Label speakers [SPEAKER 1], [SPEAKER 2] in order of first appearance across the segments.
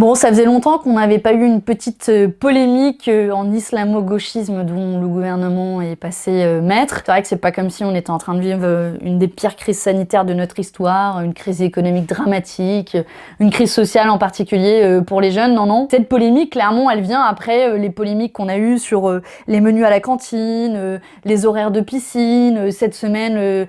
[SPEAKER 1] Bon, ça faisait longtemps qu'on n'avait pas eu une petite polémique en islamo-gauchisme dont le gouvernement est passé maître. C'est vrai que c'est pas comme si on était en train de vivre une des pires crises sanitaires de notre histoire, une crise économique dramatique, une crise sociale en particulier pour les jeunes, non. Cette polémique, clairement, elle vient après les polémiques qu'on a eues sur les menus à la cantine, les horaires de piscine, cette semaine,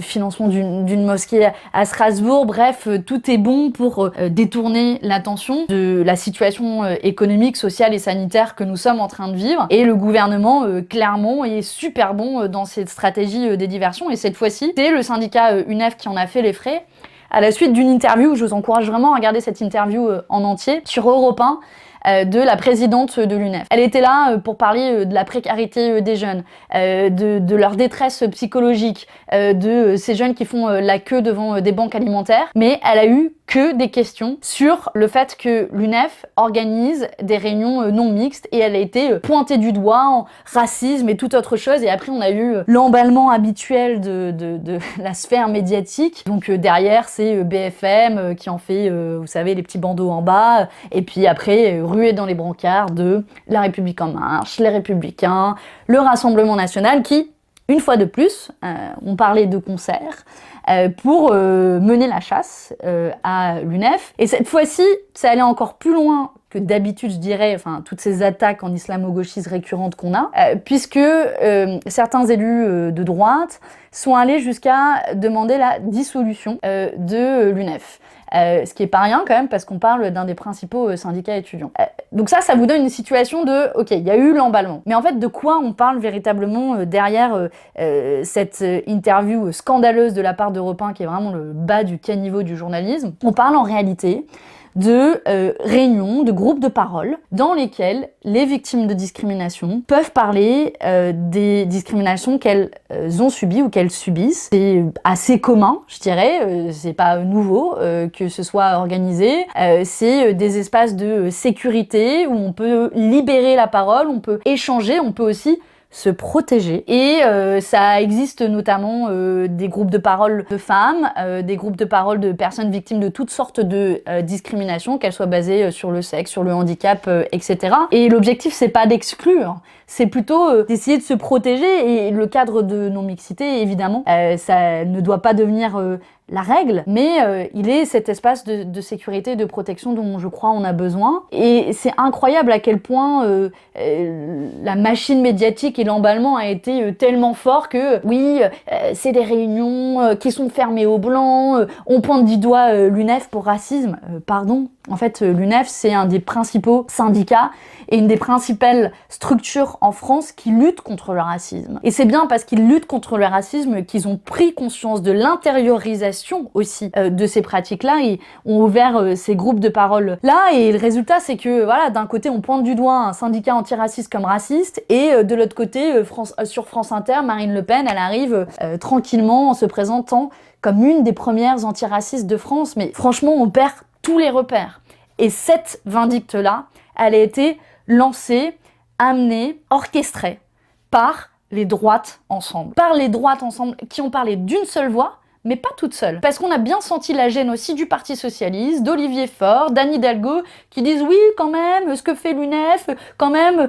[SPEAKER 1] financement d'une mosquée à Strasbourg. Bref, tout est bon pour détourner l'attention de la situation économique, sociale et sanitaire que nous sommes en train de vivre. Et le gouvernement, clairement, est super bon dans cette stratégie des diversions. Et cette fois-ci, c'est le syndicat UNEF qui en a fait les frais. À la suite d'une interview, je vous encourage vraiment à regarder cette interview en entier, sur Europe 1, de la présidente de l'UNEF. Elle était là pour parler de la précarité des jeunes, de leur détresse psychologique, de ces jeunes qui font la queue devant des banques alimentaires, mais elle a eu que des questions sur le fait que l'UNEF organise des réunions non mixtes et elle a été pointée du doigt en racisme et toute autre chose. Et après, on a eu l'emballement habituel de la sphère médiatique. Donc derrière, c'est BFM qui en fait, vous savez, les petits bandeaux en bas. Et puis après, ruée dans les brancards de La République en marche, les Républicains, le Rassemblement national qui, une fois de plus, on parlait de concert, pour mener la chasse à l'UNEF. Et cette fois-ci, ça allait encore plus loin que d'habitude, je dirais, enfin, toutes ces attaques en islamo-gauchisme récurrentes qu'on a, puisque certains élus de droite sont allés jusqu'à demander la dissolution de l'UNEF. Ce qui est pas rien quand même parce qu'on parle d'un des principaux syndicats étudiants. Donc ça vous donne une situation de, ok, il y a eu l'emballement. Mais en fait, de quoi on parle véritablement derrière cette interview scandaleuse de la part d'Europe 1 qui est vraiment le bas du caniveau du journalisme? On parle en réalité de réunions, de groupes de parole dans lesquels les victimes de discrimination peuvent parler des discriminations qu'elles ont subies ou qu'elles subissent. C'est assez commun, je dirais, c'est pas nouveau que ce soit organisé. C'est des espaces de sécurité où on peut libérer la parole, on peut échanger, on peut aussi se protéger. Et ça existe notamment des groupes de parole de femmes, des groupes de parole de personnes victimes de toutes sortes de discriminations, qu'elles soient basées sur le sexe, sur le handicap, etc. Et l'objectif, c'est pas d'exclure, c'est plutôt d'essayer de se protéger. Et le cadre de non-mixité, évidemment, ça ne doit pas devenir la règle, mais il est cet espace de sécurité et de protection dont je crois on a besoin. Et c'est incroyable à quel point la machine médiatique et l'emballement a été tellement fort que oui, c'est des réunions qui sont fermées aux blancs, on pointe du doigt l'UNEF pour racisme. Pardon, en fait l'UNEF c'est un des principaux syndicats et une des principales structures en France qui luttent contre le racisme. Et c'est bien parce qu'ils luttent contre le racisme qu'ils ont pris conscience de l'intériorisation aussi de ces pratiques-là et ont ouvert ces groupes de parole là. Et le résultat, c'est que voilà, d'un côté, on pointe du doigt un syndicat antiraciste comme raciste et de l'autre côté, sur France Inter, Marine Le Pen, elle arrive tranquillement en se présentant comme une des premières antiracistes de France. Mais franchement, on perd tous les repères. Et cette vindicte-là, elle a été lancée, amenée, orchestrée par les droites ensemble. Par les droites ensemble qui ont parlé d'une seule voix, mais pas toute seule. Parce qu'on a bien senti la gêne aussi du Parti Socialiste, d'Olivier Faure, d'Anne Hidalgo, qui disent oui, quand même, ce que fait l'UNEF, quand même,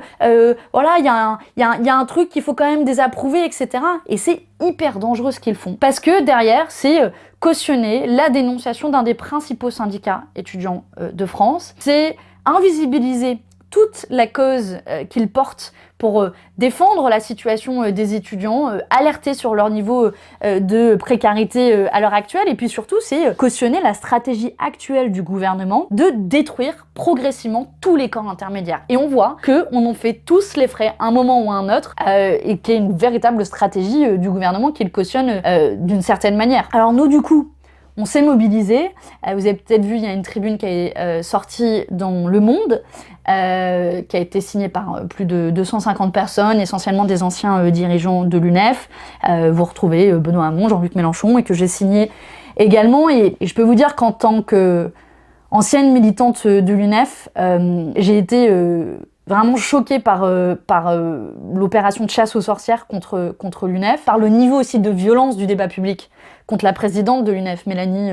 [SPEAKER 1] voilà, il y a un truc qu'il faut quand même désapprouver, etc. Et c'est hyper dangereux ce qu'ils font. Parce que derrière, c'est cautionner la dénonciation d'un des principaux syndicats étudiants de France. C'est invisibiliser toute la cause qu'ils portent pour défendre la situation des étudiants, alerter sur leur niveau de précarité à l'heure actuelle, et puis surtout, c'est cautionner la stratégie actuelle du gouvernement de détruire progressivement tous les corps intermédiaires. Et on voit qu'on en fait tous les frais à un moment ou à un autre, et qu'il y a une véritable stratégie du gouvernement qui le cautionne d'une certaine manière. Alors nous, du coup, on s'est mobilisé. Vous avez peut-être vu, il y a une tribune qui est sortie dans Le Monde, qui a été signée par plus de 250 personnes, essentiellement des anciens dirigeants de l'UNEF. Vous retrouvez Benoît Hamon, Jean-Luc Mélenchon, et que j'ai signé également. Et je peux vous dire qu'en tant qu'ancienne militante de l'UNEF, j'ai été vraiment choquée par l'opération de chasse aux sorcières contre l'UNEF, par le niveau aussi de violence du débat public contre la présidente de l'UNEF, Mélanie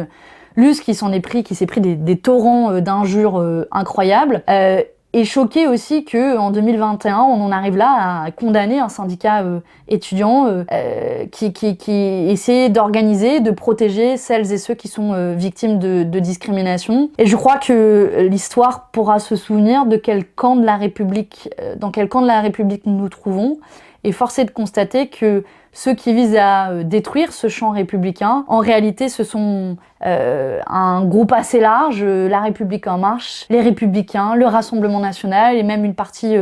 [SPEAKER 1] Luce qui s'est pris des torrents d'injures incroyables. Et choqué aussi que en 2021, on en arrive là à condamner un syndicat étudiant qui essaie d'organiser, de protéger celles et ceux qui sont victimes de discrimination. Et je crois que l'histoire pourra se souvenir de quel camp de la République, dans quel camp de la République nous nous trouvons. Et force est de constater que ceux qui visent à détruire ce champ républicain, en réalité, ce sont un groupe assez large, La République En Marche, les Républicains, le Rassemblement National et même une partie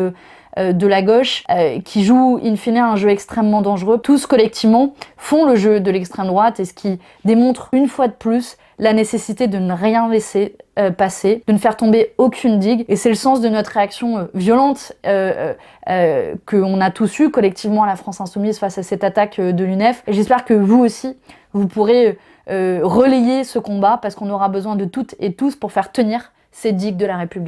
[SPEAKER 1] de la gauche qui jouent in fine un jeu extrêmement dangereux. Tous collectivement font le jeu de l'extrême droite et ce qui démontre une fois de plus la nécessité de ne rien laisser passer, de ne faire tomber aucune digue. Et c'est le sens de notre réaction violente qu'on a tous eu collectivement à la France Insoumise face à cette attaque de l'UNEF. Et j'espère que vous aussi, vous pourrez relayer ce combat parce qu'on aura besoin de toutes et tous pour faire tenir ces digues de la République.